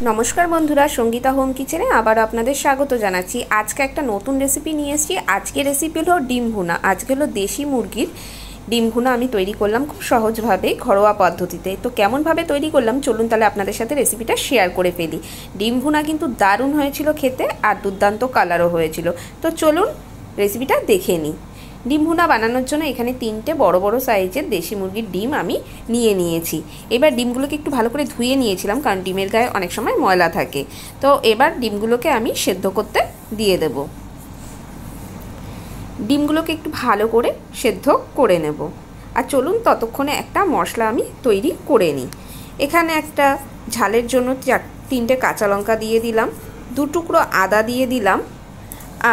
नमस्कार बंधुरा संगीता होम किचेने आबार आपनादेर स्वागत जानाच्छि। आज के एक नतून रेसिपि निये एसेछि। आजके रेसिपि हलो डिम भुना। आजके हलो देशी मुरगिर डिम भुना आमी तैरी करलाम खूब सहजभावे घरोया पद्धतिते। तो केमन भावे तैरी करलाम चलुन ताहले आपनादेर साथे रेसिपिटा शेयार करे फेली। डिम भुना किन्तु दारुण हयेछिलो खेते और दुर्दान्त कालारो हयेछिलो। तो चलुन रेसिपिटा देखे निई। ডিম ভুনা বানানোর জন্য এখানে তিনটে বড় বড় সাইজের দেশি মুরগির ডিম আমি নিয়ে নিয়েছি। এবার ডিমগুলোকে একটু ভালো করে ধুয়ে নিয়েছিলাম, কারণ ডিমের গায়ে অনেক সময় ময়লা থাকে। তো এবার ডিমগুলোকে আমি সেদ্ধ করতে দিয়ে দেব। ডিমগুলোকে একটু ভালো করে সেদ্ধ করে নেব। আর চলুন ততক্ষণে একটা মশলা আমি তৈরি করে নিই। এখানে একটা ঝালের জন্য তিনটে কাঁচা লঙ্কা দিয়ে দিলাম, দু টুকরো আদা দিয়ে দিলাম,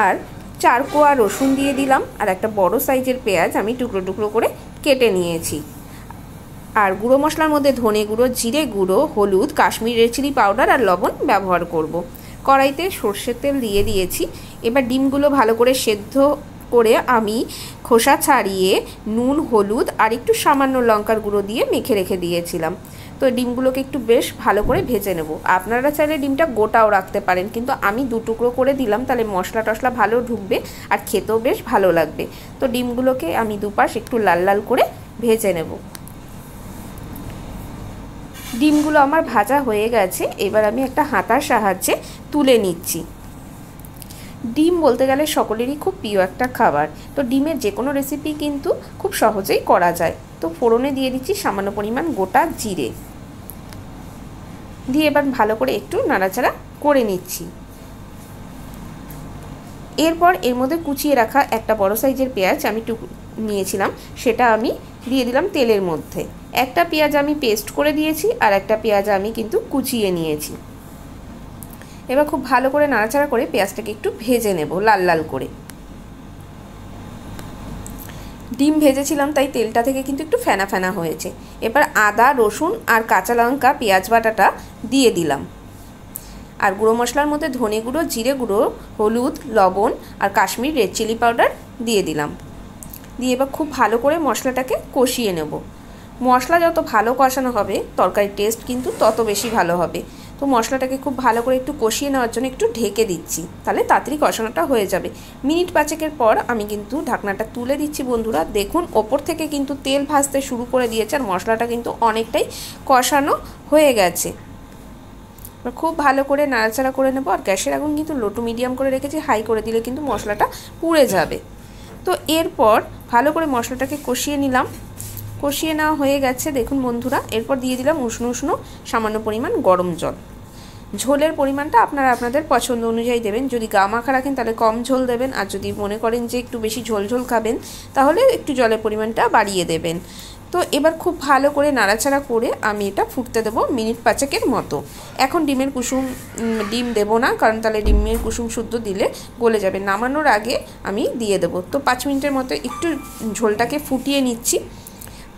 আর 4 কোয়া রসুন দিয়ে দিলাম, আর একটা বড় সাইজের পেঁয়াজ আমি টুকরো টুকরো করে কেটে নিয়েছি। আর গুঁড়ো মশলার মধ্যে ধনে গুঁড়ো, জিরে গুঁড়ো, হলুদ, কাশ্মীরি রেড চিলি পাউডার আর লবণ ব্যবহার করব। কড়াইতে সরষের তেল দিয়ে দিয়েছি। এবার ডিমগুলো ভালো করে সেদ্ধ করে আমি খোসা ছাড়িয়ে নুন, হলুদ আর একটু সামান্য লঙ্কার গুঁড়ো দিয়ে মেখে রেখে দিয়েছিলাম। তো ডিমগুলোকে একটু বেশ ভালো করে ভেজে নেব। আপনারা চাইলে ডিমটা গোটাও রাখতে পারেন, কিন্তু আমি দু টুকরো করে দিলাম, তাহলে মশলা টশলা ভালো ঢুকবে আর খেতেও বেশ ভালো লাগবে। তো ডিমগুলোকে আমি দুপাশ একটু লাল লাল করে ভেজে নেব। ডিমগুলো আমার ভাজা হয়ে গেছে। এবার আমি একটা হাতার সাহায্যে তুলে নিচ্ছি। ডিম বলতে গেলে সকলেরই খুব প্রিয় একটা খাবার। তো ডিমের যে কোনো রেসিপি কিন্তু খুব সহজেই করা যায়। তো ফোড়নে দিয়ে দিচ্ছি সামান্য পরিমাণ গোটা জিরে দিয়ে এবার ভালো করে একটু নাড়াচাড়া করে নিচ্ছি। এরপর এর মধ্যে কুচিয়ে রাখা একটা বড় সাইজের পেঁয়াজ আমি নিয়েছিলাম, সেটা আমি দিয়ে দিলাম তেলের মধ্যে। একটা পেঁয়াজ আমি পেস্ট করে দিয়েছি আর একটা পেঁয়াজ আমি কিন্তু কুচিয়ে নিয়েছি। এবার খুব ভালো করে নাড়াচাড়া করে পেঁয়াজটাকে একটু ভেজে নেব লাল লাল করে। ডিম ভেজেছিলাম তাই তেলটা থেকে কিন্তু একটু ফেনা ফেনা হয়েছে। এবার আদা, রসুন আর কাঁচা লঙ্কা পেঁয়াজ বাটাটা দিয়ে দিলাম। আর গুঁড়ো মশলার মধ্যে ধনে গুঁড়ো, জিরে গুঁড়ো, হলুদ, লবণ আর কাশ্মীরি রেড চিলি পাউডার দিয়ে দিলাম। দিয়ে এবার খুব ভালো করে মশলাটাকে কষিয়ে নেব। মশলা যত ভালো কষানো হবে তরকারির টেস্ট কিন্তু তত বেশি ভালো হবে। তো মশলাটাকে খুব ভালো করে একটু কষিয়ে নেওয়ার জন্য একটু ঢেকে দিচ্ছি, তাহলে তাড়াতাড়ি কষানোটা হয়ে যাবে। মিনিট 5 পর আমি কিন্তু ঢাকনাটা তুলে দিচ্ছি। বন্ধুরা দেখুন, ওপর থেকে কিন্তু তেল ভাসতে শুরু করে দিয়েছে আর মশলাটা কিন্তু অনেকটাই কষানো হয়ে গেছে। খুব ভালো করে নাড়াচাড়া করে নেব। আর গ্যাসের আগুন কিন্তু লো টু মিডিয়াম করে রেখেছি, হাই করে দিলে কিন্তু মশলাটা পুড়ে যাবে। তো এরপর ভালো করে মশলাটাকে কষিয়ে নিলাম। কষিয়ে নেওয়া হয়ে গেছে দেখুন বন্ধুরা। এরপর দিয়ে দিলাম উষ্ণ উষ্ণ সামান্য পরিমাণ গরম জল। ঝোলের পরিমাণটা আপনারা আপনাদের পছন্দ অনুযায়ী দেবেন। যদি গা মাখা রাখেন তাহলে কম ঝোল দেবেন, আর যদি মনে করেন যে একটু বেশি ঝোল ঝোল খাবেন তাহলে একটু জলের পরিমাণটা বাড়িয়ে দেবেন। তো এবার খুব ভালো করে নাড়াচাড়া করে আমি এটা ফুটতে দেবো মিনিট 5 মতো। এখন ডিম দেবো না, কারণ তাহলে ডিমের কুসুম শুদ্ধ দিলে গলে যাবে। নামানোর আগে আমি দিয়ে দেবো। তো 5 মিনিটের মতো একটু ঝোলটাকে ফুটিয়ে নিচ্ছি।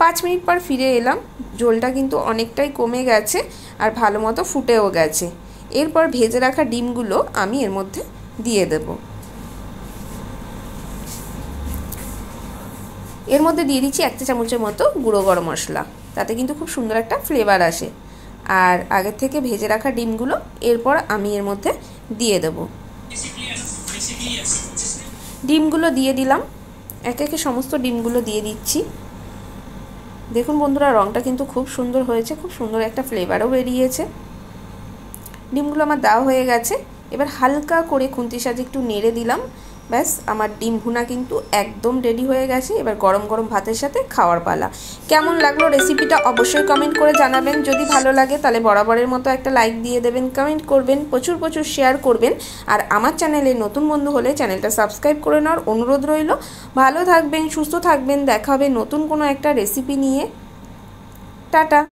5 মিনিট পর ফিরে এলাম। ঝোলটা কিন্তু অনেকটাই কমে গেছে আর ভালো মতো ফুটেও গেছে। এরপর ভেজে রাখা ডিমগুলো আমি এর মধ্যে দিয়ে দেব। এর মধ্যে দিয়ে দিচ্ছি 1 চা চামচের মতো গুঁড়ো গরম মশলা, তাতে কিন্তু খুব সুন্দর একটা ফ্লেভার আসে। আর আগের থেকে ভেজে রাখা ডিমগুলো এরপর আমি এর মধ্যে দিয়ে দেব। ডিমগুলো দিয়ে দিলাম, একে একে সমস্ত ডিমগুলো দিয়ে দিচ্ছি। দেখুন বন্ধুরা, রঙটা কিন্তু খুব সুন্দর হয়েছে, খুব সুন্দর একটা ফ্লেভারও বেরিয়েছে। ডিমগুলো আমার দেওয়া হয়ে গেছে। এবার হালকা করে খুন্তির সাহায্যে একটু নেড়ে দিলাম। ব্যাস, আমার ডিম ভুনা কিন্তু একদম রেডি হয়ে গেছে। এবার গরম গরম ভাতের সাথে খাওয়ার পালা। কেমন লাগলো রেসিপিটা অবশ্যই কমেন্ট করে জানাবেন। যদি ভালো লাগে তাহলে বরাবরের মতো একটা লাইক দিয়ে দেবেন, কমেন্ট করবেন, প্রচুর প্রচুর শেয়ার করবেন। আর আমার চ্যানেলে নতুন বন্ধু হলে চ্যানেলটা সাবস্ক্রাইব করে নেওয়ার অনুরোধ রইল। ভালো থাকবেন, সুস্থ থাকবেন। দেখা হবে নতুন কোনো একটা রেসিপি নিয়ে। টাটা।